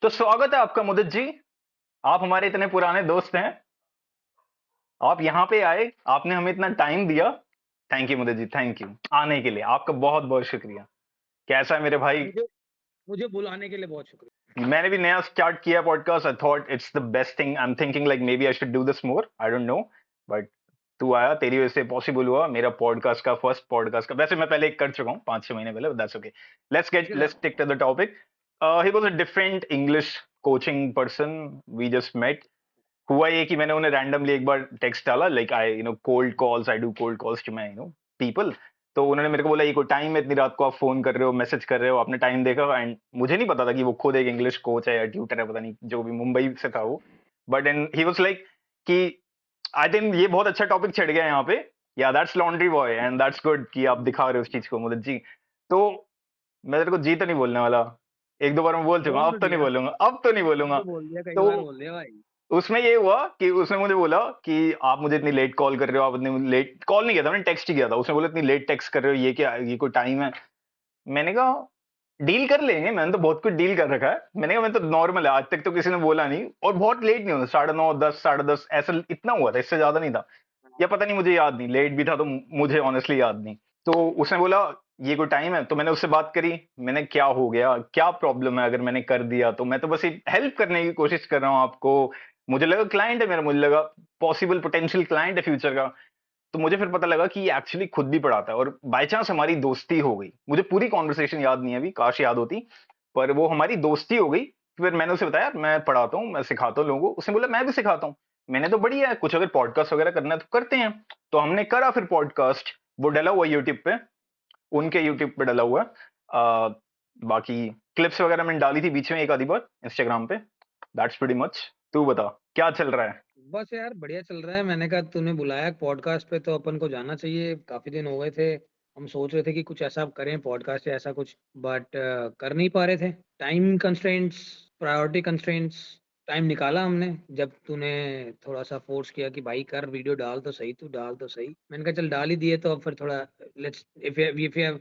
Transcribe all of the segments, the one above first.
तो स्वागत है आपका मुदित जी। आप हमारे इतने पुराने दोस्त हैं। आप यहाँ पे आए, आपने हमें इतना टाइम दिया। Thank you Mudit ji, thank you आने के लिए, आपका बहुत बहुत शुक्रिया। कैसा है मेरे भाई? मुझे मुझे बुलाने के लिए बहुत शुक्रिया। मैंने भी नया स्टार्ट किया podcast. I thought it's the best thing. I am thinking like maybe I should do this more, I don't know. But तू आया, तेरी वजह से पॉसिबल हुआ मेरा पॉडकास्ट का फर्स्ट पॉडकास्ट का। वैसे मैं पहले एक कर चुका हूँ 5-6 महीने पहले, दैट्स ओके। किसके साथ? Let's tick to the topic. He was a different English coaching person. We just met. हुआ ये कि मैंने उन्हें रैंडमली एक बार टेक्स्ट डाला, like I cold calls, I do cold calls to my people. तो उन्होंने मेरे को बोला ये कोई टाइम है, इतनी रात को आप फोन कर रहे हो, मैसेज कर रहे हो, आपने टाइम देखा? एंड मुझे नहीं पता था कि वो खुद एक इंग्लिश कोच है या ट्यूटर है, पता नहीं, जो भी मुंबई से था वो। But and he was like कि आई थिंक ये बहुत अच्छा टॉपिक छिड़ गया यहाँ पे। या that's laundry boy and that's good कि आप दिखा रहे हो उस चीज को मुदत जी। तो मैं तेरे को जी तो नहीं बोलने वाला। एक दो बार मैं बोल चुका हूँ, अब बोल तो नहीं दिया। बोलूंगा, अब तो नहीं अब बोलूंगा। तो बोल दिया, कई तो बार बोल दिया भाई। उसमें ये हुआ कि उसने मुझे बोला कि आप मुझे इतनी लेट कॉल कर रहे हो, आप इतनी लेट कॉल नहीं किया था, मैंने टेक्स्ट ही किया था। उसने बोला इतनी लेट टेक्स्ट कर रहे हो, ये क्या, ये कोई टाइम है? मैंने कहा डील कर लेंगे, मैंने तो बहुत कुछ डील कर रखा है। मैंने कहा मैं तो नॉर्मल है, आज तक तो किसी ने बोला नहीं, और बहुत लेट नहीं होता, 9:30, 10, 10:30 ऐसा इतना हुआ था, इससे ज्यादा नहीं था। या पता नहीं, मुझे याद नहीं, लेट भी था तो मुझे ऑनेस्टली याद नहीं। तो उसने बोला ये कोई टाइम है? तो मैंने उससे बात करी। मैंने क्या हो गया, क्या प्रॉब्लम है अगर मैंने कर दिया तो? मैं तो बस हेल्प करने की कोशिश कर रहा हूँ आपको। मुझे लगा क्लाइंट है मेरा, मुझे लगा पॉसिबल पोटेंशियल क्लाइंट है फ्यूचर का। तो मुझे फिर पता लगा कि ये एक्चुअली खुद भी पढ़ाता है, और बाय चांस हमारी दोस्ती हो गई। मुझे पूरी कॉन्वर्सेशन याद नहीं है अभी, काश याद होती। पर वो हमारी दोस्ती हो गई। फिर मैंने उसे बताया मैं पढ़ाता हूँ, मैं सिखाता हूँ लोगों को। उसने बोला मैं भी सिखाता हूँ। मैंने तो बढ़िया है, कुछ अगर पॉडकास्ट वगैरह करना है तो करते हैं। तो हमने करा फिर पॉडकास्ट। वो डला हुआ यूट्यूब पे, उनके यूट्यूब पे डला हुआ है। बाकी क्लिप्स वगैरह मैंने डाली थी बीच में एक आधी बार इंस्टाग्राम पे। That's pretty much. तू बता क्या चल रहा है? बस यार बढ़िया चल रहा है। मैंने कहा तूने बुलाया पॉडकास्ट पे तो अपन को जाना चाहिए। काफी दिन हो गए थे, हम सोच रहे थे कि कुछ ऐसा करें पॉडकास्ट या ऐसा कुछ, बट कर नहीं पा रहे थे। Time constraints, priority constraints. Time निकाला हमने जब तूने थोड़ा सा फोर्स किया कि भाई कर, वीडियो डाल तो सही, तू डाल तो सही। मैंने कहा चल डाल ही दिए तो अब फिर थोड़ा let's, if you have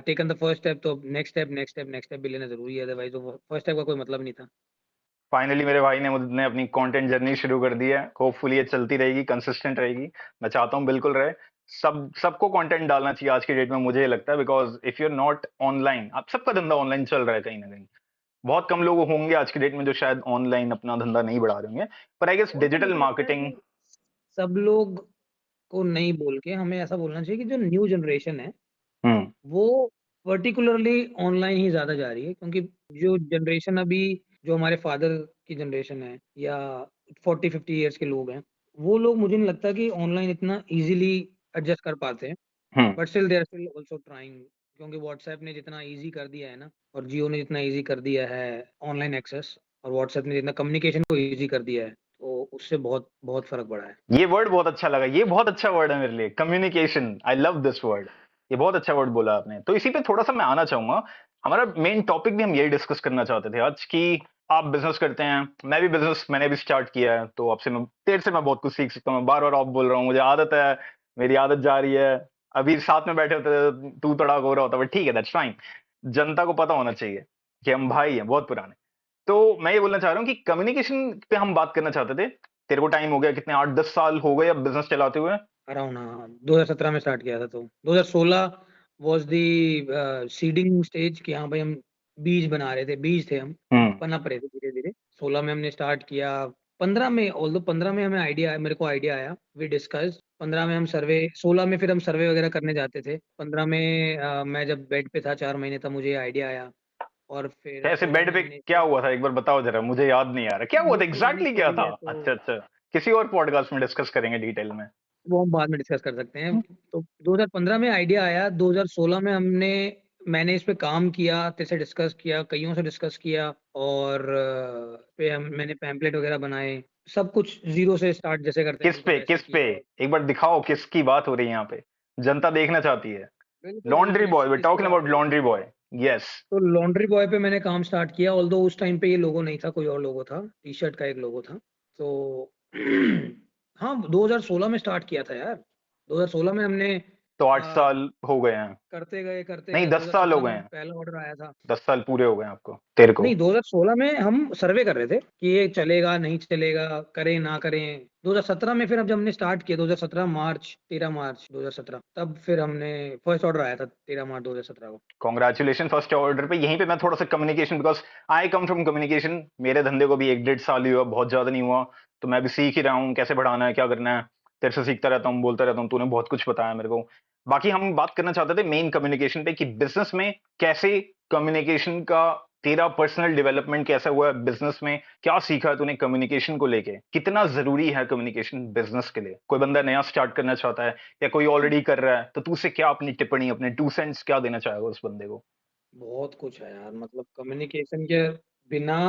taken the first step तो next step next step next step भी लेना जरूरी है, अदरवाइज तो फर्स्ट स्टेप का कोई मतलब नहीं था। फाइनली मेरे भाई ने अपनी कंटेंट जर्नी शुरू कर दी है। होपफुली ये चलती रहेगी, कंसिस्टेंट रहेगी। मैं चाहता हूँ बिल्कुल रहे। सबको कंटेंट डालना चाहिए आज की डेट में, मुझे ये लगता है, because if you are not online, आप सबका धंधा ऑनलाइन चल रहा है कहीं ना कहीं। बहुत कम लोग होंगे आज की डेट में जो शायद ऑनलाइन अपना धंधा नहीं बढ़ा रहे होंगे। पर आई गेस और तो डिजिटल मुझे लगता है मार्केटिंग। कि सब लोग को नहीं बोल के हमें ऐसा बोलना चाहिए कि जो न्यू जनरेशन है हम्म। वो पर्टिकुलरली ऑनलाइन ही ज्यादा जा रही है, क्योंकि जो जनरेशन अभी, जो हमारे फादर की जनरेशन है या 40-50 ईयर्स के लोग हैं, वो लोग मुझे नहीं लगता कि ऑनलाइन इतना इजीली एडजस्ट कर पाते हैं। Hmm. But still they are still also trying, क्योंकि व्हाट्सएप ने जितना इजी कर दिया है ना, और जियो ने जितना इजी कर दिया है ऑनलाइन एक्सेस, और व्हाट्सएप ने जितना कम्युनिकेशन को इजी कर दिया है, तो उससे बहुत बहुत फर्क पड़ा है। ये वर्ड बहुत अच्छा लगा, ये बहुत अच्छा वर्ड है मेरे लिए, communication. I love this word. ये बहुत अच्छा वर्ड बोला आपने। तो इसी पे थोड़ा सा मैं आना चाहूंगा। हमारा मेन टॉपिक भी हम यही डिस्कस करना चाहते थे आज कि आप बिजनेस करते हैं, मैं भी बिजनेस मैंने भी स्टार्ट किया है, तो आपसे मैं तेरे से मैं बहुत कुछ सीख सकता हूँ। मैं बार बार आप बोल रहा हूँ, मुझे आदत है, मेरी आदत जा रही है। अभी साथ में बैठे होते तू तड़ाक हो रहा होता, बट ठीक है, दैट्स फाइन। जनता को पता होना चाहिए कि हम भाई हैं बहुत पुराने। तो मैं ये बोलना चाह रहा हूँ कि कम्युनिकेशन पे हम बात करना चाहते थे। तेरे को टाइम हो गया कितने, 8-10 साल हो गए अब बिजनेस चलाते हुए? अराउंड, हाँ, 2017 में स्टार्ट किया था, तो 2016 वाज द सीडिंग स्टेज कि हाँ भाई हम बीज बना रहे थे, बीज थे हम, हम्म। पनप रहे थे धीरे धीरे। 16 में हमने स्टार्ट किया। 15 में, ऑल्दो 15 में हमें आइडिया आया, मेरे को आइडिया आया, वी डिस्कस। 15 में हम सर्वे, 16 में फिर हम सर्वे वगैरह करने जाते थे। 15 में मैं जब बेड पे था 4 महीने तब मुझे आइडिया आया, और फिर कैसे 16 बेड में पे हमने क्या हुआ था, एक बार बताओ जरा, मुझे याद नहीं आ रहा क्या हुआ था वो पुरानी एग्जैक्टली, क्या स्टोरी था? है, तो अच्छा अच्छा। किसी और पॉडकास्ट में डिस्कस करेंगे डिटेल में। वो हम बाद में डिस्कस कर सकते हैं। तो 2015 में आइडिया आया, 2016 में मैंने इस पे काम किया, तेरे से डिस्कस किया, कईयों से डिस्कस किया, और मैंने पैम्पलेट वगैरह बनाए। सब कुछ जीरो से स्टार्ट जैसे करते हैं किस बिल्कुल पे, वैसे किस पे? किया। और एक बार दिखाओ किसकी बात हो रही है यहाँ पे, जनता देखना चाहती है। बिल्कुल लॉन्ड्री बिल्कुल, बॉय, वी किसकी टॉकिंग बात अबाउट हो रही है? Laundry boy. यस। तो लॉन्ड्री बॉय पे मैंने काम स्टार्ट किया, ऑल्दो उस टाइम पे ये लोगो नहीं था, कोई और लोगो था, टी शर्ट का एक लोगो था। तो हाँ, 2016 में स्टार्ट किया था यार। 2016 में हमने तो 8 आ, साल हो गए हैं। करते नहीं गए 10 साल हो 2017 गए में हैं। पहला ऑर्डर आया था। 10 साल पूरे हो गए हैं आपको, तेरे को। नहीं, 2016 में हम सर्वे कर रहे थे कि ये चलेगा नहीं चलेगा, करें ना करें। 2017 में फिर अब जब हमने स्टार्ट किया, 2017 मार्च, 13 मार्च 2017, तब फिर हमने फर्स्ट ऑर्डर आया था 13 मार्च 2017 को। कॉन्ग्रेचुलेशन फर्स्ट ऑर्डर पे। यहीं पे मैं थोड़ा सा communication, because I come from communication, मेरे धंधे को भी 1-1.5 साल ही हुआ, बहुत ज्यादा नहीं हुआ। तो मैं भी सीख ही रहा हूँ कैसे बढ़ाना है, क्या करना है। तेरे से सीखता रहता हूँ, बोलता रहता हूँ, तूने बहुत कुछ बताया मेरे को। बाकी हम बात करना चाहते थे मेन कम्युनिकेशन पे, कि बिजनेस में कैसे कम्युनिकेशन का, तेरा पर्सनल डेवलपमेंट कैसा हुआ है बिजनेस में, क्या सीखा है तूने कम्युनिकेशन को लेके, कितना जरूरी है कम्युनिकेशन बिजनेस के लिए। कोई बंदा नया स्टार्ट करना चाहता है या कोई ऑलरेडी कर रहा है, तो तू उसे क्या अपनी टिप्पणी, अपने 2 सेंट्स क्या देना चाहेगा उस बंदे को। बहुत कुछ है यार, मतलब कम्युनिकेशन के बिना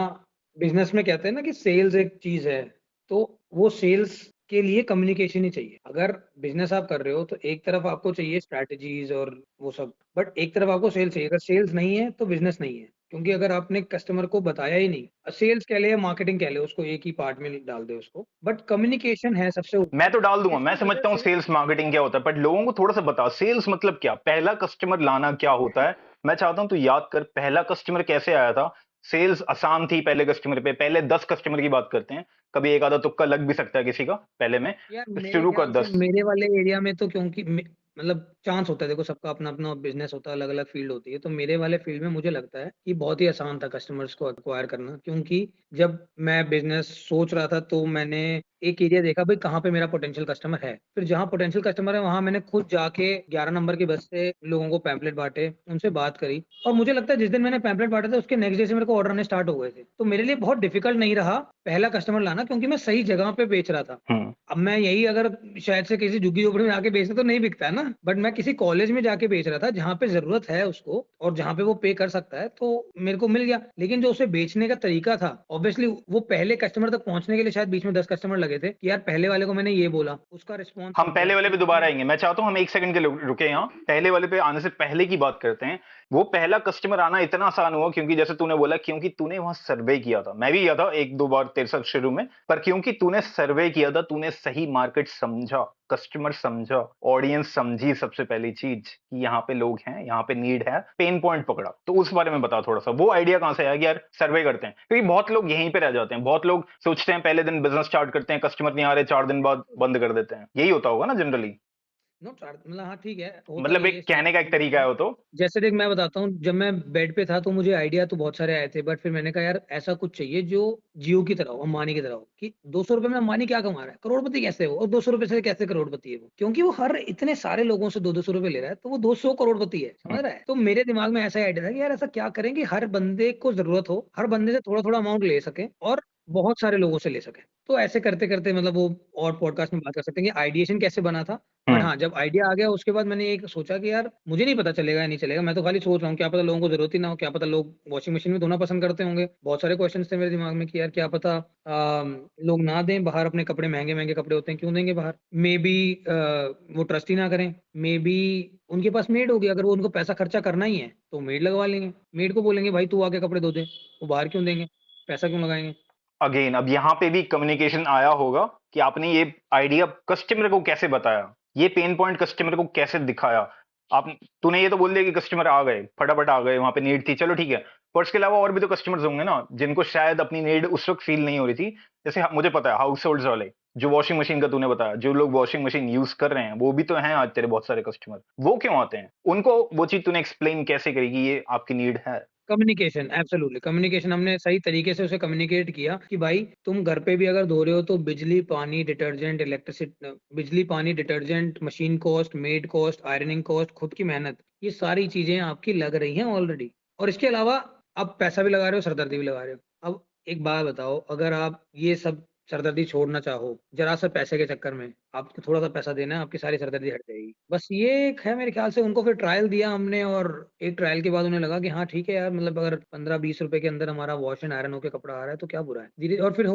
बिजनेस में कहते हैं ना कि सेल्स एक चीज है, तो वो सेल्स के लिए कम्युनिकेशन ही चाहिए। अगर बिजनेस आप कर रहे हो तो एक तरफ आपको चाहिए स्ट्रैटेजीज और वो सब, बट एक तरफ आपको सेल्स चाहिए। अगर सेल्स नहीं है तो बिजनेस नहीं है, क्योंकि अगर आपने कस्टमर को बताया ही नहीं, सेल्स कह ले या मार्केटिंग कह ले, उसको एक ही पार्ट में डाल दे उसको, बट कम्युनिकेशन है सबसे मैं ऊपर। तो डाल दूंगा, मैं इसकी वजह समझता हूँ से सेल्स मार्केटिंग क्या होता है, बट लोगों को थोड़ा सा बता सेल्स मतलब क्या, पहला कस्टमर लाना क्या होता है। मैं चाहता हूँ तू याद कर, पहला कस्टमर कैसे आया था। सेल्स आसान थी पहले कस्टमर पे, पहले 10 कस्टमर की बात करते हैं, कभी एक आधा तुक्का लग भी सकता है किसी का पहले में। यार तो मेरे शुरू कर ख्याल से 10। मेरे वाले एरिया में तो, क्योंकि मतलब चांस होता है, देखो सबका अपना अपना बिजनेस होता है, अलग अलग फील्ड होती है, तो मेरे वाले फील्ड में मुझे लगता है कि बहुत ही आसान था कस्टमर्स को अक्वायर करना। क्योंकि जब मैं बिजनेस सोच रहा था तो मैंने एक एरिया देखा भाई कहाँ पे मेरा पोटेंशियल कस्टमर है, फिर जहाँ पोटेंशियल कस्टमर है वहां मैंने खुद जाके 11 नंबर की बस से लोगों को पैम्पलेट बांटे, उनसे बात करी। और मुझे लगता है जिस दिन मैंने पैम्पलेट बांटे थे उसके नेक्स्ट डे से मेरे को ऑर्डर आने स्टार्ट हो गए थे। तो मेरे लिए बहुत डिफिकल्ट नहीं रहा पहला कस्टमर लाना, क्योंकि मैं सही जगह पे बेच रहा था। हम्म। अब मैं यही अगर शायद से किसी झुग्गी झोपड़ी में जाके बेचता तो नहीं बिकता है ना, बट मैं किसी कॉलेज में जाके बेच रहा था जहाँ पे जरूरत है उसको और जहाँ पे वो पे कर सकता है, तो मेरे को मिल गया। लेकिन जो उसे बेचने का तरीका था, ऑब्वियसली वो पहले कस्टमर तक पहुंचने के लिए शायद बीच में 10 कस्टमर लगे थे कि यार पहले वाले को मैंने ये बोला, उसका रिस्पॉन्स हम मिल पहले गया, वाले फिर पे दोबारा उसने। आएंगे, मैं चाहता हूँ हम 1 सेकंड के लिए रुके यहाँ, पहले वाले पे आने से पहले की बात करते हैं। वो पहला कस्टमर आना इतना आसान हुआ क्योंकि जैसे तूने बोला, क्योंकि तूने वहां सर्वे किया था, मैं भी किया था 1-2 बार तेरे साथ शुरू में, पर क्योंकि तूने सर्वे किया था, तूने सही मार्केट समझा, कस्टमर समझा, ऑडियंस समझी, सबसे पहली चीज कि यहाँ पे लोग हैं, यहाँ पे नीड है, पेन पॉइंट पकड़ा। तो उस बारे में बता थोड़ा सा, वो आइडिया कहाँ से आया कि यार सर्वे करते हैं, क्योंकि बहुत लोग यहीं पे रह जाते हैं, बहुत लोग सोचते हैं पहले दिन बिजनेस स्टार्ट करते हैं, कस्टमर नहीं आ रहे, 4 दिन बाद बंद कर देते हैं, यही होता होगा ना जनरली। नो चार मतलब, हाँ ठीक है, होता मतलब भी है, एक इस चीज कहने को का मैं एक मानता तरीका है हूँ। वो तो। जैसे देख मैं बताता हूँ, जब मैं बेड पे था तो मुझे आइडिया तो बहुत सारे आए थे, बट फिर मैंने कहा यार ऐसा कुछ चाहिए जो जियो की तरह हो, अंबानी की तरह हो, कि 200 रुपए में अंबानी क्या कमा रहा है, करोड़पति कैसे हो, और 200 रुपए से कैसे करोड़पति है वो, क्योंकि वो हर इतने सारे लोगों से 200 रुपए ले रहा है, तो वो 200 करोड़पति है, समझ रहा है। तो मेरे दिमाग में ऐसा आइडिया था कि यार ऐसा क्या करें कि हर बंदे को जरूरत हो, हर बंदे से थोड़ा थोड़ा अमाउंट ले सके और बहुत सारे लोगों से ले सके। तो ऐसे करते करते मतलब वो और पॉडकास्ट में बात कर सकते हैं कि आइडिएशन कैसे बना था। बट हम्म। हाँ, जब आइडिया आ गया उसके बाद मैंने एक सोचा कि यार मुझे नहीं पता चलेगा या नहीं चलेगा, मैं तो खाली सोच रहा हूँ, क्या पता लोगों को जरूरत ही ना हो, क्या पता लोग वॉशिंग मशीन में धोना पसंद करते होंगे। बहुत सारे क्वेश्चंस थे मेरे दिमाग में कि यार क्या पता लोग ना दें बाहर अपने कपड़े, महंगे महंगे कपड़े होते हैं, क्यों देंगे बाहर। मे बी वो ट्रस्ट ही ना करें, मे बी उनके पास मेड होगी, अगर वो उनको पैसा खर्चा करना ही है तो मेड लगवा लेंगे, मेड को बोलेंगे भाई तू आके कपड़े धो दे, वो बाहर क्यों देंगे, पैसा क्यों लगाएंगे। अगेन अब यहाँ पे भी कम्युनिकेशन आया होगा कि आपने ये आइडिया कस्टमर को कैसे बताया, ये पेन पॉइंट कस्टमर को कैसे दिखाया। आप, तूने ये तो बोल दिया कि कस्टमर आ गए, फटाफट आ गए, वहां पे नीड थी, चलो ठीक है। पर इसके अलावा और भी तो कस्टमर्स होंगे ना जिनको शायद अपनी नीड उस वक्त फील नहीं हो रही थी। जैसे मुझे पता है हाउस होल्ड वाले, जो वॉशिंग मशीन का तूने बताया, जो लोग वॉशिंग मशीन यूज कर रहे हैं, वो भी तो हैं आज तेरे बहुत सारे कस्टमर। वो क्यों आते हैं, उनको वो चीज तूने एक्सप्लेन कैसे करी कि ये आपकी नीड है। कम्युनिकेशन, एब्सोल्युटली कम्युनिकेशन, हमने सही तरीके से उसे कम्युनिकेट किया कि भाई तुम घर पे भी अगर धो रहे हो तो बिजली पानी डिटर्जेंट इलेक्ट्रिसिटी, बिजली पानी detergent, machine cost, made cost, ironing cost, खुद की मेहनत, ये सारी चीजें आपकी लग रही हैं ऑलरेडी। और इसके अलावा आप पैसा भी लगा रहे हो, सरदर्दी भी लगा रहे हो। अब एक बात बताओ, अगर आप ये सब सरदर्दी छोड़ना चाहो जरा सा पैसे के चक्कर में, आपको थोड़ा सा पैसा देना है, आपकी सारी सरदर्दी हट जाएगी। बस ये एक है मेरे ख्याल से। उनको फिर ट्रायल दिया हमने, और एक ट्रायल के बाद उन्हें लगा कि हाँ ठीक है यार, मतलब अगर 15-20 रुपए के अंदर हमारा वॉश एंड आयरन होकर कपड़ा आ रहा है तो क्या बुरा है। धीरे और फिर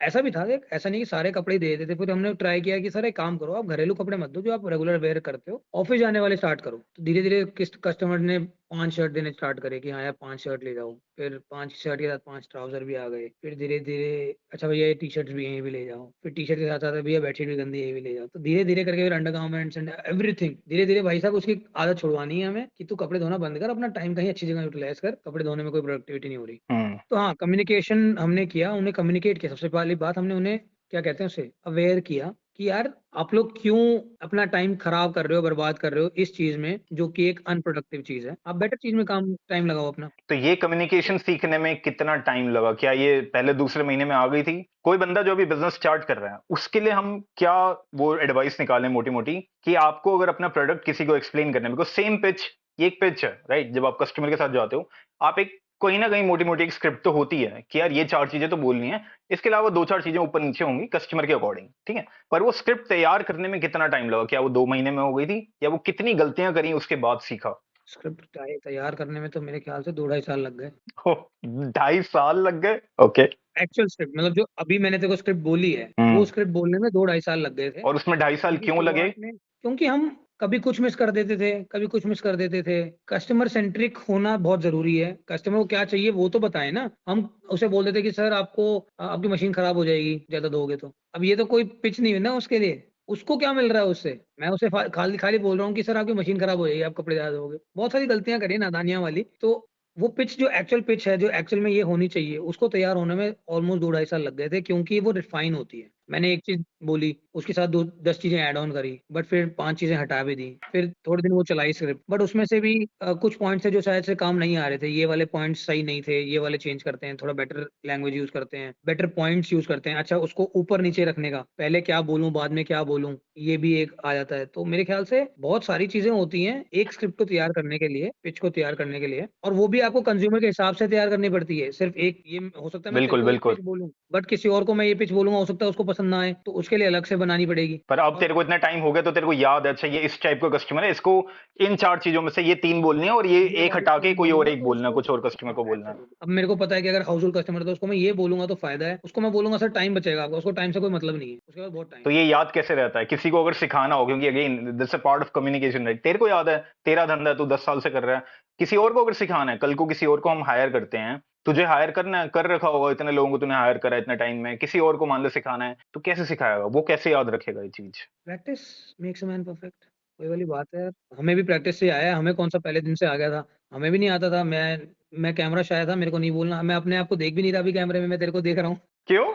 ऐसा भी था देख, ऐसा नहीं कि सारे कपड़े ही दे देते थे। फिर हमने ट्राई किया कि सर एक काम करो, आप घरेलू कपड़े मत दो, जो आप रेगुलर वेयर करते हो, ऑफिस जाने वाले स्टार्ट करो। तो धीरे धीरे किस कस्टमर ने 5 शर्ट देने स्टार्ट करे कि हाँ यार 5 शर्ट ले जाओ, फिर 5 शर्ट के साथ 5 ट्राउजर भी आ गए, फिर धीरे धीरे अच्छा भैया ये टी शर्ट भी यहीं भी ले जाओ, फिर टी शर्ट के साथ साथ भैया बेडशीट भी गंदी ये भी ले जाओ। तो धीरे-धीरे करके फिर अंडरगारमेंट्स एंड एवरीथिंग, धीरे-धीरे भाई साहब उसकी आदत छुड़वानी है हमें कि तू कपड़े धोना बंद कर, अपना टाइम कहीं अच्छी जगह यूटिलाइज़ कर, कपड़े धोने में कोई प्रोडक्टिविटी नहीं हो रही। हुँ। तो हाँ, कम्युनिकेशन हमने किया, उन्हें कम्युनिकेट किया। सबसे पहली बात हमने उन्हें क्या कहते हैं उसे अवेयर किया कि यार आप लोग क्यों अपना टाइम खराब कर रहे हो, बर्बाद कर रहे हो इस चीज़ में जो कि एक अनप्रोडक्टिव चीज़ है। आप बेटर चीज़ में टाइम लगाओ अपना। तो ये कम्युनिकेशन सीखने में कितना टाइम लगा? क्या ये पहले दूसरे महीने में आ गई थी? कोई बंदा जो अभी बिज़नेस स्टार्ट कर रहा है, उसके लिए हम क्या वो एडवाइस निकालें मोटी-मोटी कि आपको अगर अपना प्रोडक्ट किसी को एक्सप्लेन करना है, बिकॉज़ सेम पिच, ये एक पिच है, राइट? जब आप कस्टमर के साथ जाते हो, आप एक कहीं न कहीं मोटी-मोटी एक स्क्रिप्ट तो होती है कि यार ये 4 चीज़ें तो बोलनी है, इसके अलावा 2-4 चीज़ें ऊपर-नीचे होंगी कस्टमर के अकॉर्डिंग, ठीक है? पर वो स्क्रिप्ट तैयार करने में कितना टाइम लगा? क्या वो 2 महीने में हो गई थी या वो कितनी गलतियाँ करी उसके बाद सीखा? स्क्रिप्ट तैयार करने में तो मेरे ख्याल से 2 ढाई साल लग गए। ओह! 2.5 साल लग गए? ओके। एक्चुअल स्क्रिप्ट मतलब जो अभी मैंने तेरे को स्क्रिप्ट बोली है, वो हुँ। स्क्रिप्ट बोलने में 2 ढाई साल लग गए थे। और उसमें 2.5 साल क्योंकि क्यों लगे? शुरुआत में क्योंकि हम कभी कुछ मिस कर देते थे, कभी कुछ मिस कर देते थे। कस्टमर सेंट्रिक होना बहुत ज़रूरी है। कस्टमर को क्या चाहिए वो तो बताएँ ना। हम उसे बोल देते कि सर आपको आपकी मशीन खराब हो जाएगी ज़्यादा धोओगे तो। अब ये तो कोई पिच नहीं है ना उसके लिए। उसको क्या मिल रहा है उससे? मैं उसे खाली खाली बोल रहा हूँ कि सर आपकी मशीन खराब हो जाएगी, आप कपड़े ज़्यादा धोओगे। बहुत सारी गलतियाँ करी नादानियाँ वाली। तो वो पिच जो एक्चुअल पिच है, जो एक्चुअल में ये होनी चाहिए, उसको तैयार होने में ऑलमोस्ट 2 ढाई साल लग गए थे क्योंकि वो रिफाइन होती है। मैंने एक चीज़ बोली, उसके साथ 2 10 चीज़ें ऐड ऑन करी, बट फिर 5 चीज़ें हटा भी दी। फिर थोड़े दिन वो चलाई स्क्रिप्ट, बट उसमें से भी कुछ पॉइंट्स थे जो शायद से काम नहीं आ रहे थे। ये वाले पॉइंट्स सही नहीं थे, ये वाले चेंज करते हैं, थोड़ा बेटर लैंग्वेज यूज़ करते हैं, बेटर पॉइंट्स यूज़ करते हैं। अच्छा उसको ऊपर-नीचे रखने का, पहले क्या बोलूँ, बाद में क्या बोलूँ, ये भी एक आ जाता है। तो मेरे ख्याल से बहुत सारी चीज़ें होती हैं, एक स्क्रिप्ट को तैयार करने के लिए, पिच को तैयार करने के लिए और वो भी आपको कंज्यूमर के हिसाब से तैयार करनी पड़ती है। सिर्फ़ एक ये हो सकता है मैं तेरे बिल्कुल, को एक बिल्कुल। पिच बोलूँ, बट किसी और को मैं ये पिच बोलूँगा, हो सकता है उसको पसंद ना आए, तो उसके लिए अलग से बनानी पड़ेगी। पर अब और तेरे को इतना टाइम हो गया तो तेरे को याद है, अच्छा ये इस टाइप का कस्टमर है, इसको इन 4 चीज़ों में से ये 3 बोलनी है और ये ये 1 वाली हटा के 3 कोई और बोलूँगा 1 तो बोलना है, उसको कुछ और कस्टमर हाँ, को बोलना है। एब्सोल्यूटली। अब मेरे को पता है कि अगर हाउसहोल्ड कस्टमर है तो उसको मैं ये बोलूँगा तो फ़ायदा है। उसको मैं बोलूँगा सर टाइम बचेगा आपका, उसको टाइम से कोई मतलब नहीं है। उसके बाद बहुत टाइम तो है। ये याद कैसे रहता है? किसी को अगर सिखाना हो क्योंकि again this a part of communication right? तेरे को याद है, तेरा धंधा है, तू 10 साल से कर रहा है। किसी और को अगर सिखाना है, कल को किसी और को हम हायर करते हैं, तुझे हायर करना है, कर रखा होगा इतने लोगों को तूने हायर करा है इतने टाइम में, किसी और को मान ले सिखाना है, तो कैसे सिखाएगा? वो कैसे याद रखेगा ये चीज़? Practice makes a man perfect. वही वाली बात है यार। हमें भी प्रैक्टिस से आया है, हमें कौन-सा पहले दिन से आ गया था। हमें भी नहीं आता था। मैं कैमरा शाय था, मेरे को नहीं बोलना। मैं अपने आप को देख भी नहीं रहा अभी कैमरे में, मैं तेरे को देख रहा हूँ। क्यों?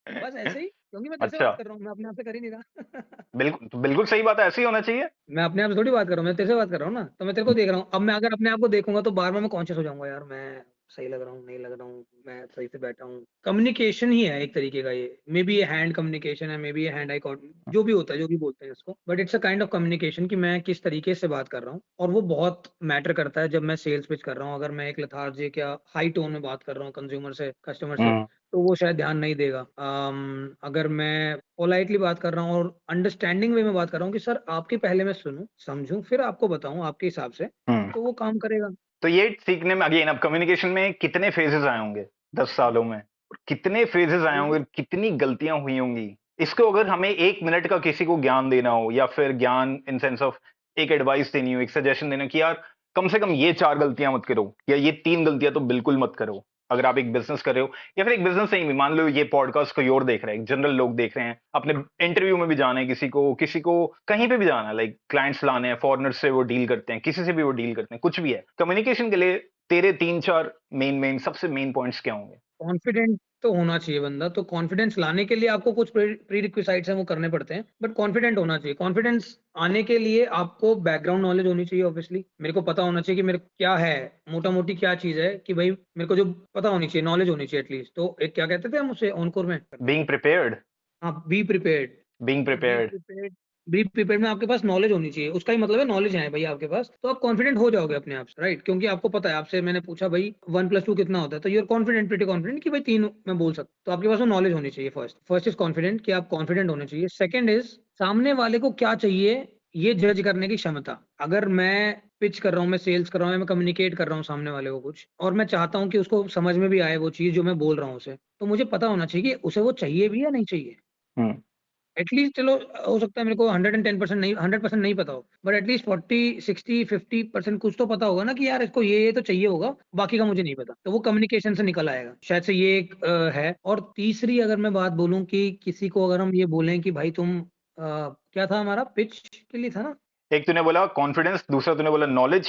बस ऐसे ही, क्योंकि मैं तेरे से अच्छा, बात कर रहा हूँ, मैं अपने आप से कर ही नहीं रहा। बिल्कुल तो बिल्कुल सही बात है, ऐसे ही होना चाहिए। मैं अपने आप से थोड़ी बात कर रहा हूँ, मैं तेरे से बात कर रहा हूँ ना, तो मैं तेरे को देख रहा हूँ। अब मैं अगर अपने आप को देखूँगा तो बार-बार मैं कॉन्शियस हो जाऊँगा यार मैं सही लग रहा हूँ, नहीं लग रहा हूँ, मैं सही से बैठा हूँ। कम्युनिकेशन ही है एक तरीके का ये। मे बी ये हैंड कम्युनिकेशन है, मे बी ये हैंड आई जो भी होता है, जो भी बोलते हैं इसको। But it's a kind of communication कि मैं किस तरीके से बात कर रहा हूँ और वो बहुत मैटर करता है जब मैं सेल्स पिच कर रहा हूँ। अगर मैं एक लेथार्जिक या हाई टोन में बात कर रहा हूँ कंज्यूमर से, कस्टमर से, हुँ, तो वो शायद ध्यान नहीं देगा। अगर मैं पोलाइटली बात कर रहा हूँ और अंडरस्टैंडिंग वे में बात कर रहा हूँ कि सर आपकी पहले मैं सुनूँ, समझूँ, फिर आपको बताऊँ आपके हिसाब से, हुँ। तो वो काम करेगा। तो ये सीखने में अगेन अब कम्युनिकेशन में कितने फेजेस आए होंगे 10 सालों में? कितने फेजेस आए होंगे, फेजेस कितनी गलतियाँ हुई होंगी? इसको अगर हमें 1 मिनट का किसी को ज्ञान देना हो या फिर ज्ञान इन सेंस ऑफ एक एडवाइस देनी हो, एक सजेशन देना हो कि यार कम से कम ये 4 गलतियाँ मत करो या ये 3 गलतियाँ तो बिल्कुल मत करो। अगर आप एक बिज़नेस कर रहे हो या फिर एक बिज़नेस नहीं भी मान लो ये पॉडकास्ट कोई और देख रहा है, जनरल लोग देख रहे हैं, अपने इंटरव्यू में भी जाना है किसी को कहीं पे भी जाना है लाइक क्लाइंट्स लाने हैं, फॉरेनर्स से वो डील करते हैं, किसी से भी वो डील करते हैं, कुछ भी है। कम्युनिकेशन के लिए तेरे 3-4 मेन सबसे मेन पॉइंट्स क्या होंगे? कॉन्फिडेंट तो होना चाहिए बंदा, तो कॉन्फिडेंस लाने के लिए आपको कुछ प्रीरिक्विज़ाइट्स हैं वो करने पड़ते हैं, बट कॉन्फिडेंट होना चाहिए। कॉन्फिडेंस आने के लिए आपको बैकग्राउंड नॉलेज होनी चाहिए ऑब्वियसली। मेरे को पता होना चाहिए कि मेरे क्या है, मोटा-मोटी क्या चीज़ है कि भई मेरे को जो पता होनी चाहिए, नॉलेज होनी चाहिए एटलीस्ट। तो एक क्या कहते थे हम उसे ऑनकोर में? बीइंग प्रिपेयर्ड हाँ, बी प्रिपेयर्ड। बीइंग तो be prepared prepared be prepared में आपके पास नॉलेज होनी चाहिए। उसका ही मतलब है नॉलेज है भई आपके पास, तो आप कॉन्फिडेंट हो जाओगे अपने आप से, राइट? क्योंकि आपको पता है, आपसे मैंने पूछा भई 1 + 2 कितना होता है? तो you are confident, pretty confident कि भई 3 मैं बोल सकता हूँ। तो आपके पास वो नॉलेज होनी चाहिए फर्स्ट। फर्स्ट इज़ कॉन्फिडेंट कि आप कॉन्फिडेंट होने चाहिए। सेकंड इज़ सामने वाले को क्या चाहिए, ये जज करने की क्षमता। अगर मैं पिच कर रहा हूँ, मैं सेल्स कर रहा हूँ या मैं कम्युनिकेट कर रहा हूँ सामने वाले को कुछ और मैं चाहता हूँ कि उसको समझ में भी आए वो चीज़ जो मैं बोल रहा हूँ उसे, तो मुझे पता होना चाहिए कि उसे वो चाहिए भी या नहीं चाहिए। हुँ, एटलीस्ट चलो हो सकता है मेरे को 110% नहीं 100% नहीं पता हो, बट एटलीस्ट 40, 60, 50% कुछ तो पता होगा ना कि यार इसको ये तो चाहिए होगा, बाकी का मुझे नहीं पता। तो वो कम्युनिकेशन से निकल आएगा। शायद से ये एक है और तीसरी अगर मैं बात बोलूँ कि किसी को अगर हम ये बोलें कि भाई तुम क्या था हमारा पिच के लिए था ना? एक तूने बोला कॉन्फिडेंस, दूसरा तूने बोला नॉलेज।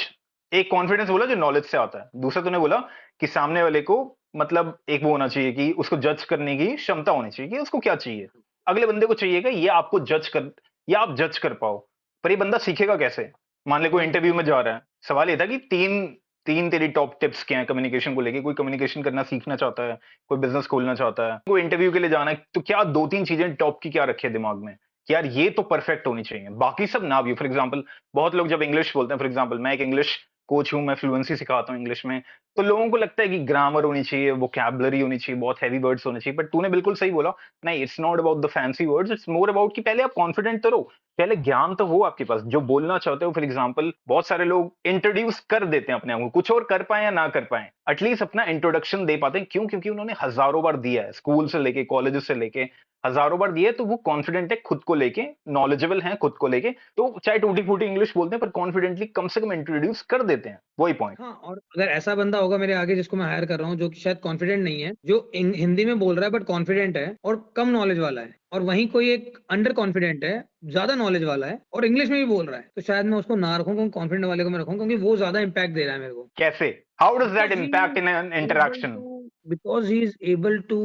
एक कॉन्फिडेंस बोला जो नॉलेज से आता है, दूसरा तूने बोला कि सामने वाले को मतलब एक वो होना चाहिए कि उसको जज करने की क्षमता होनी चाहिए कि उसको क्या चाहिए, अगले बंदे को चाहिएगा ये आपको जज कर, या आप जज कर पाओ। पर ये बंदा सीखेगा कैसे? मान ले कोई वही इंटरव्यू में जा रहा है, सवाल ये था कि तीन तीन तेरी टॉप टिप्स क्या है कम्युनिकेशन को लेके। कोई कम्युनिकेशन करना सीखना चाहता है, कोई बिजनेस खोलना चाहता है, कोई इंटरव्यू के लिए जाना है, तो क्या दो तीन चीजें टॉप की क्या रखे दिमाग में कि यार ये तो परफेक्ट होनी चाहिए, बाकी सब ना भी। फॉर एग्जांपल बहुत लोग जब इंग्लिश बोलते हैं, फॉर एग्जांपल मैं एक इंग्लिश कोच हूं, मैं फ्लुएंसी सिखाता हूं इंग्लिश में, तो लोगों को लगता है कि ग्रामर होनी चाहिए, वोकैबुलरी होनी चाहिए, बहुत हैवी वर्ड्स होने चाहिए। बट तूने बिल्कुल सही बोला, नहीं, it's not about the fancy words, it's more about कि पहले आप कॉन्फिडेंट तो रहो, पहले ज्ञान तो हो आपके पास जो बोलना चाहते हो। फॉर एग्जांपल बहुत सारे लोग इंट्रोड्यूस कर देते हैं अपने आप को, कुछ और कर पाए या ना कर पाए, एटलीस्ट अपना इंट्रोडक्शन दे पाते हैं। क्यों? क्योंकि उन्होंने हजारों बार दिया है, स्कूल से लेके कॉलेज से लेके हजारों बार दिए, तो वो कॉन्फिडेंट है खुद को लेके, नॉलेजेबल है खुद को लेके, तो चाहे टूटी फूटी इंग्लिश बोलते हैं पर कॉन्फिडेंटली कम से कम इंट्रोड्यूस कर देते हैं। वही पॉइंट। हाँ, और अगर ऐसा बंदा होगा मेरे आगे जिसको मैं हायर कर रहा हूँ जो कि शायद कॉन्फिडेंट नहीं है, जो हिंदी में बोल रहा है बट कॉन्फिडेंट है और कम नॉलेज वाला है, और वहीं कोई एक अंडर कॉन्फिडेंट है, ज्यादा नॉलेज वाला है और इंग्लिश में भी बोल रहा है, तो शायद मैं उसको ना रखूँ, कॉन्फिडेंट वाले को मैं रखूँ, क्योंकि वो ज्यादा इम्पैक्ट दे रहा है मेरे को। कैसे? How does that Because he impact is in an able interaction? to because he is able to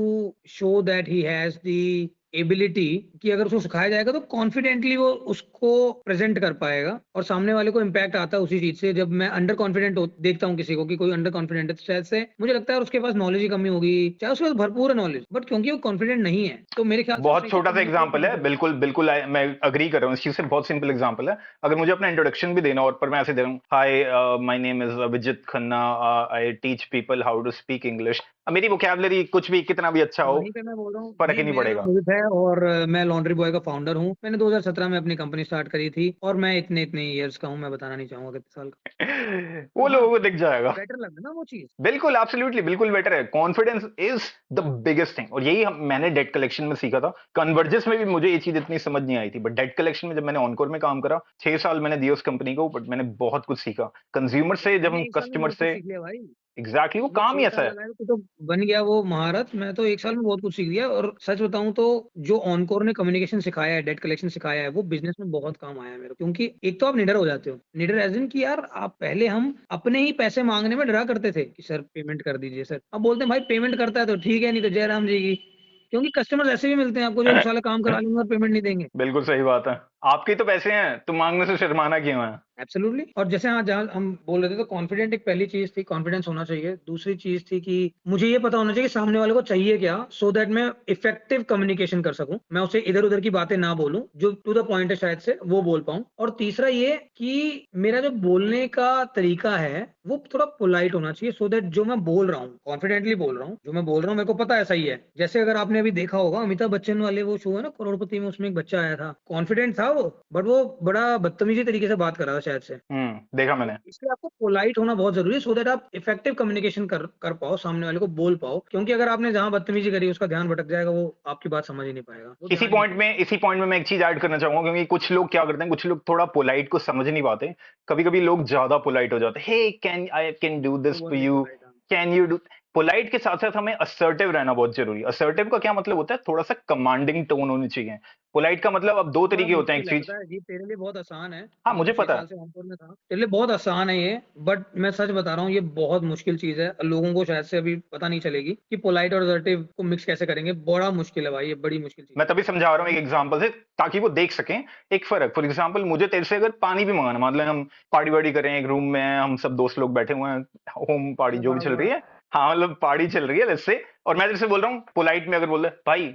show that he has the ability कि अगर उसको सिखाया जाएगा तो कॉन्फिडेंटली वो उसको प्रेजेंट कर पाएगा, और सामने वाले को इम्पैक्ट आता है उसी चीज से। जब मैं अंडर कॉन्फिडेंट देखता हूँ किसी को कि कोई अंडर कॉन्फिडेंट है, तो शायद से मुझे लगता है उसके पास नॉलेज की कमी होगी, चाहे उसके पास भरपूर है नॉलेज, बट क्योंकि वो कॉन्फिडेंट नहीं है, तो मेरे ख्याल से वो बहुत सही से छोटा सा कम्युनिकेट एग्जांपल नहीं है, कर पाएगा। बिल्कुल बिल्कुल मैं अग्री कर रहा हूँ इस चीज से। बहुत सिंपल एग्जांपल है, अगर मुझे अपना इंट्रोडक्शन भी देना और पर मैं ऐसे दे रहा हूँ, hi my name is Abhijeet Khanna, I teach people how to speak English, मेरी वोकैबुलरी कुछ भी कितना भी अच्छा तो हो, वहीं पे मैं बोल रहा हूँ फर्क जी, ही नहीं मेरा नाम पड़ेगा। रोहित है और मैं लॉन्ड्री बॉय का फाउंडर हूँ। मैंने 2017 में अपनी कंपनी स्टार्ट करी थी और मैं इतने इतने ईयर्स का हूँ, मैं बताना नहीं चाहूंगा कितने साल का। तो वो हाँ, लोगों को दिख जाएगा। बेटर लग ना वो चीज। बिल्कुल, एब्सोल्युटली, बिल्कुल बेटर है। Confidence is the biggest thing, और यही मैंने डेट कलेक्शन में सीखा था। कन्वर्जेस में भी मुझे ये चीज इतनी समझ नहीं आई थी, बट डेट कलेक्शन में जब मैंने ऑनकोर में काम करा, 6 साल मैंने दिए उस कंपनी को, बट मैंने बहुत कुछ सीखा कंज्यूमर से, जब मैंने हम 1 साल में कस्टमर बहुत कुछ से। सीख लिया भाई। एग्जैक्टली, वो ये काम ही 6 ऐसा साल है। लगाए तो बन गया वो महारत। मैं तो 1 साल में बहुत कुछ सीख लिया, और सच बताऊं तो जो ऑनकोर ने कम्युनिकेशन सिखाया है, डेट कलेक्शन सिखाया है, वो बिजनेस में बहुत काम आया है मेरे को। क्योंकि एक तो आप निडर हो जाते हो, निडर एज इन कि यार आप पहले हम अपने ही पैसे मांगने में डरा करते थे कि सर पेमेंट कर दीजिए सर, अब बोलते हैं भाई पेमेंट करता है तो ठीक है, नहीं तो जय राम जी की। क्योंकि कस्टमर ऐसे भी मिलते हैं आपको जो साला काम करा लेंगे और पेमेंट नहीं देंगे। बिल्कुल सही बात है। आपके ही तो पैसे हैं, तो मांगने से शर्माना क्यों है? एब्सोल्युटली। और जैसे हाँ, जहाँ हम बोल रहे थे, तो कॉन्फिडेंट एक पहली चीज थी, कॉन्फिडेंस होना चाहिए। दूसरी चीज थी कि मुझे ये पता होना चाहिए कि सामने वाले को चाहिए क्या, सो दैट मैं इफेक्टिव कम्युनिकेशन कर सकूं, मैं उसे इधर उधर की बातें ना बोलूं, जो टू द पॉइंट है शायद से वो बोल पाऊं। और तीसरा ये कि मेरा जो बोलने का तरीका है वो थोड़ा पोलाइट होना चाहिए, सो दैट जो मैं बोल रहा हूँ कॉन्फिडेंटली बोल रहा हूँ, जो मैं बोल रहा हूँ मेरे को पता है सही है। जैसे अगर आपने अभी देखा होगा अमिताभ बच्चन वाले वो शो है ना करोड़पति में, उसमें एक बच्चा आया था, कॉन्फिडेंट था वो, बट वो बड़ा बदतमीजी तरीके से बात कर रहा था शायद से। देखा तो मैंने। इसलिए आपको पोलाइट होना बहुत जरूरी है, सो दैट आप इफेक्टिव कम्युनिकेशन कर पाओ, सामने वाले को बोल पाओ। क्योंकि अगर आपने जहां बदतमीजी करी उसका ध्यान भटक जाएगा, वो आपकी बात समझ ही नहीं पाएगा, वो ध्यान नहीं देगा। इसी पॉइंट में मैं एक चीज ऐड करना चाहूंगा, क्योंकि कुछ लोग क्या करते हैं, कुछ लोग थोड़ा पोलाइट को समझ नहीं पाते। कभी कभी लोग ज्यादा पोलाइट हो जाते हैं, hey can I can do this over for the you, polite. Can you do. Polite के साथ साथ हमें असर्टिव रहना बहुत जरूरी है। असर्टिव का क्या मतलब होता है? थोड़ा सा कमांडिंग टोन होनी चाहिए। पोलाइट का मतलब अब दो बड़ा तरीके होते हैं एक मुश्किल है, चीज। पता है जी, तेरे लिए बहुत आसान है हाँ, क्योंकि मुझे तू छह पता है। साल से ऑनकोर में था, तेरे लिए बहुत आसान है ये। बट मैं सच बता रहा हूँ, ये बहुत मुश्किल चीज है, लोगों को शायद से अभी पता नहीं चलेगी कि पोलाइट और असर्टिव को मिक्स कैसे करेंगे। बड़ा मुश्किल है भाई, ये बड़ी मुश्किल चीज मैं है। तभी समझा रहा हूँ एक एग्जांपल से, ताकि वो देख सकें एक फर्क। फॉर एग्जांपल, मुझे तेरे से अगर पानी भी मंगाना, मतलब हम पार्टी वार्टी करें, एक रूम में हैं, हम सब दोस्त लोग बैठे हुए हैं, होम पार्टी जो भी वाह चल रही वाह। है, हाँ मतलब पार्टी चल रही है लेट्स से, और मैं तेरे से बोल रहा हूँ पोलाइट में, अगर बोल रहे भाई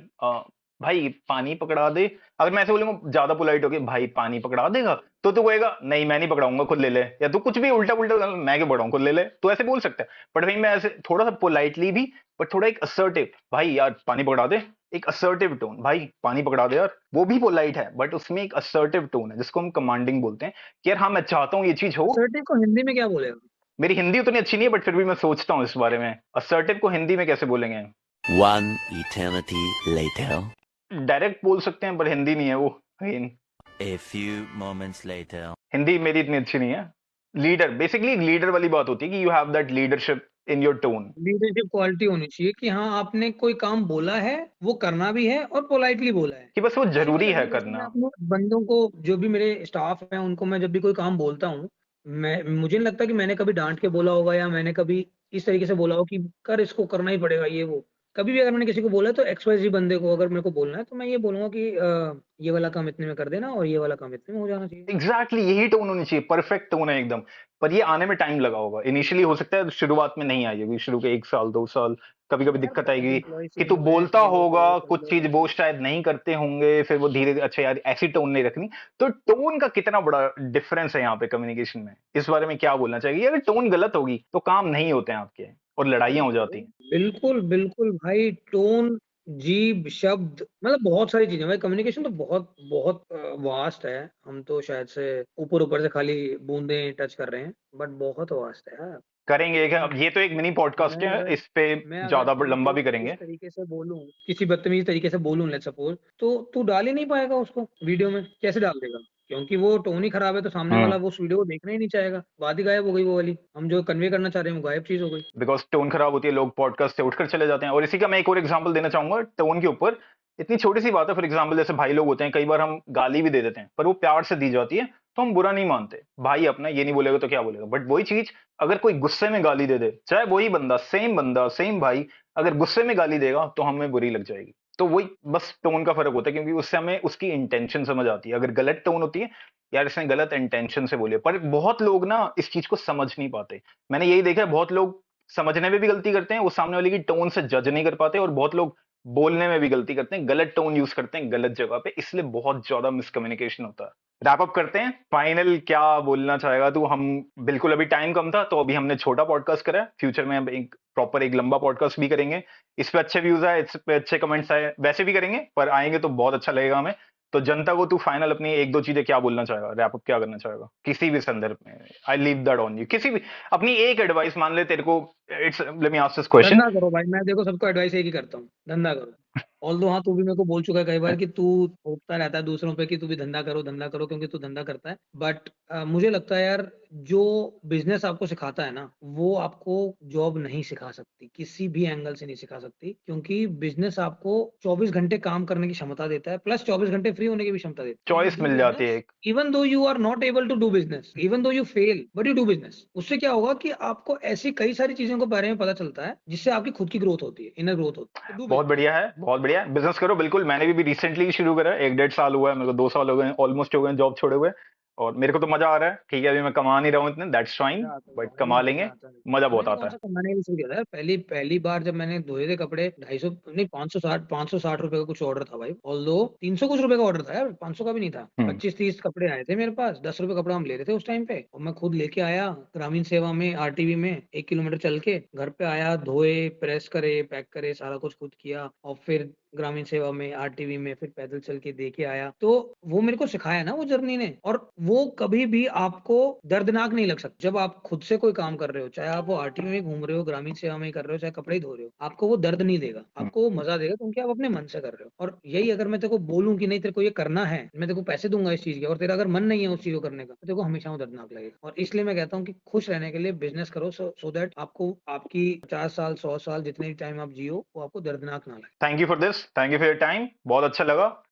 भाई पानी पकड़ा दे, अगर मैं ऐसे बोलूंगा ज्यादा पोलाइट हो गया, भाई पानी पकड़ा देगा, तो तू कहेगा नहीं मैं नहीं पकड़ाऊंगा खुद ले ले, या तू कुछ भी उल्टा पुल्टा मैं क्यों पकड़ाऊं, खुद ले ले, तो ऐसे बोल सकता है। बट भाई मैं ऐसे थोड़ा सा पोलाइटली भी, बट थोड़ा एक असर्टिव, भाई यार पानी पकड़ा दे, एक असर्टिव टोन, भाई पानी पकड़ा दे यार, वो भी पोलाइट है बट उसमें एक असर्टिव टोन है जिसको हम कमांडिंग बोलते हैं कि यार हाँ मैं चाहता हूँ ये चीज हो। असर्टिव को हिंदी में क्या बोलेगा? मेरी हिंदी उतनी अच्छी नहीं है, बट फिर भी मैं सोचता हूँ इस बारे में, असर्टिव को हिंदी में कैसे बोलेंगे। One eternity later. डायरेक्ट बोल सकते हैं पर हिंदी नहीं है वो। Again, A few moments later. Hindi मेरी इतनी अच्छी नहीं है। लीडर, बेसिकली लीडर वाली बात होती है कि you have that leadership in your tone. Leadership quality होनी चाहिए कि हाँ आपने कोई काम बोला है, वो करना भी है और पोलाइटली बोला है। कि बस वो किसी भी जरूरी है तरीके से मैं करना। अपने बंदों को, जो भी मेरे स्टाफ है उनको मैं जब भी कोई काम बोलता हूँ, मुझे नहीं लगता कि मैंने कभी डांट के बोला होगा या मैंने कभी इस तरीके से बोला हो कि कर, इसको करना ही पड़ेगा ये वो। कभी भी अगर मैंने किसी को बोला है तो XYZ बंदे को अगर मेरे को बोलना है तो मैं ये बोलूंगा कि ये वाला काम इतने में कर देना और ये वाला काम इतने में हो जाना चाहिए। एग्जैक्टली यही टोन होनी चाहिए, परफेक्ट टोन है एकदम। पर ये आने में टाइम लगा होगा, इनिशियली हो सकता है शुरुआत में नहीं आई होगी, शुरू के 1 साल 2 साल कभी कभी यार दिक्कत बहुत आएगी एम्प्लॉय कि से तू हुए हैं, बोलता कई लोग होगा, गए, कई कुछ लोग चीज वो आए। शायद नहीं करते होंगे, फिर वो धीरे अच्छा यार ऐसी टोन नहीं रखनी। तो टोन का कितना बड़ा डिफरेंस है यहाँ पे कम्युनिकेशन में, इस बारे में क्या बोलना चाहिए? अगर टोन गलत होगी तो काम नहीं होते हैं आपके और लड़ाइयाँ हो जाती हैं। बिल्कुल बिल्कुल भाई, टोन, जीभ, शब्द, मतलब बहुत सारी चीजें भाई। कम्युनिकेशन तो बहुत बहुत वास्ट है। हम तो शायद से ऊपर ऊपर से खाली बूंदे टच कर रहे हैं, बट बहुत वास्ट है यार। करेंगे एक, अब ये तो एक मिनी पॉडकास्ट मैं है, अगर इस पे मैं अगर ज्यादा लंबा तुमको भी इस करेंगे। तरीके से बोलूं, किसी बदतमीज तरीके से बोलूं लेट्स सपोज, तो तू डाल ही नहीं पाएगा उसको वीडियो में। कैसे डाल देगा? क्योंकि वो टोन ही खराब है, तो सामने वाला वो उस वीडियो को देखना ही नहीं चाहेगा। बात ही गायब हो गई, वो वाली हम जो कन्वे करना चाह रहे हैं वो गायब चीज हो गई। बिकॉज टोन खराब होती है, लोग पॉडकास्ट से उठकर चले जाते हैं। और इसी का मैं एक और एग्जांपल देना चाहूंगा टोन के ऊपर। इतनी छोटी सी बात है, फॉर एग्जांपल जैसे भाई लोग होते हैं, कई बार हम गाली भी दे देते हैं पर वो प्यार से दी जाती है तो हम बुरा नहीं मानते, भाई अपना ये नहीं बोलेगा तो क्या बोलेगा। बट वही चीज अगर कोई गुस्से में गाली दे दे, चाहे वही बंदा सेम भाई अगर गुस्से में गाली देगा तो हमें बुरी लग जाएगी। तो वही बस टोन का फर्क होता है, क्योंकि उससे हमें उसकी इंटेंशन समझ आती है। अगर गलत टोन होती है, यार इसने गलत इंटेंशन से बोले, पर बहुत लोग ना इस चीज को समझ नहीं पाते। मैंने यही देखा है, बहुत लोग समझने में भी गलती करते हैं, वो सामने वाले की टोन से जज नहीं कर पाते, और बहुत लोग बोलने में भी गलती करते हैं, गलत टोन यूज करते हैं गलत जगह पे, इसलिए बहुत ज्यादा मिसकम्युनिकेशन होता है। रैप अप करते हैं, फाइनल क्या बोलना चाहेगा तू? हम बिल्कुल अभी टाइम कम था तो अभी हमने छोटा पॉडकास्ट करा है, फ्यूचर में हम एक प्रॉपर एक लंबा पॉडकास्ट भी करेंगे। इस पे अच्छे व्यूज आए, इस पे अच्छे कमेंट्स आए, वैसे भी करेंगे, पर आएंगे तो बहुत अच्छा लगेगा हमें। तो जनता को तू फाइनल अपनी एक दो चीजें क्या बोलना चाहेगा, रैप अप क्या करना चाहेगा किसी भी संदर्भ में? I leave that on you, किसी भी अपनी एक एडवाइस मान ले तेरे को। It's let me ask this question. धंधा करो भाई। मैं देखो सबको एडवाइस एक ही करता हूँ, धंधा करो। ऑल्दो हाँ, तू भी मेरे को बोल चुका है कई बार कि तू थोपता रहता है दूसरों पे कि तू भी धंधा करो क्योंकि तू धंधा करता है। बट मुझे लगता है यार, जो बिजनेस आपको सिखाता है ना, वो आपको जॉब नहीं सिखा सकती, किसी भी एंगल से नहीं सिखा सकती। क्योंकि बिजनेस आपको 24 घंटे काम करने की क्षमता देता है, प्लस 24 घंटे फ्री होने की भी क्षमता देता है। यू चॉइस डू मिल जाती है बिजनेस एक। Even though you are not able to do business, even though you fail, but you do business. उससे क्या होगा कि आपको ऐसी कई सारी चीजों के बारे में पता चलता है जिससे आपकी खुद की ग्रोथ होती है, इनर ग्रोथ होती है। तो डू बहुत बिजनेस। बढ़िया है, बहुत बढ़िया है, बिजनेस करो बिल्कुल। मैंने भी रिसेंटली शुरू करा है, 1 डेढ़ साल हुआ है मेरे को, 2 साल हो गए ऑलमोस्ट हो गए जॉब छोड़े हुए। और मेरे को तो मजा आ रहा है, ठीक है अभी मैं कमा नहीं रहा हूँ इतने, दैट्स फाइन, मजा आता है बट भाई, कमा मजा लेंगे, आता है। मजा बहुत मैंने आता कौन है। सा कमाने के लिए शुरू किया था यार? पहली पहली बार जब मैंने धोए थे कपड़े, 250 नहीं, 560 रुपए का कुछ ऑर्डर था भाई। ऑल्दो 300 कुछ रुपए का ऑर्डर था यार, 500 का भी नहीं था। हम्म 25-30 कपड़े आए थे मेरे पास, 10 रुपए कपड़ा हम ले रहे थे उस टाइम पे, और मैं खुद लेके आया ग्रामीण सेवा में, RTV में 1 किलोमीटर चल के घर पे आया, धोए, प्रेस करे, पैक करे, सारा कुछ खुद किया। और फिर ग्रामीण सेवा में, RTV में, फिर पैदल चल के दे के आया। तो वो मेरे को सिखाया ना वो जर्नी ने, और वो कभी भी आपको दर्दनाक नहीं लग सकता। जब आप खुद से कोई काम कर रहे हो, चाहे आप वो RTV में घूम रहे हो, ग्रामीण सेवा में कर रहे हो, चाहे कपड़े ही धो रहे हो, आपको वो दर्द नहीं देगा, हम्म। आपको वो मजा देगा, क्योंकि आप अपने मन से कर रहे हो। और यही अगर मैं तेरे को बोलूं कि नहीं तेरे को ये करना है, मैं तेरे को पैसे दूंगा इस चीज के, और तेरा अगर मन नहीं है उस चीज को करने का, तो तेरे को हमेशा वो दर्दनाक लगेगा। और इसलिए मैं कहता हूँ कि खुश रहने के लिए बिजनेस करो, सो दैट आपको आपकी 50 साल 100 साल जितने भी टाइम आप जियो, वो आपको दर्दनाक ना लगे। Thank you for this, thank you for your time, बहुत अच्छा लगा।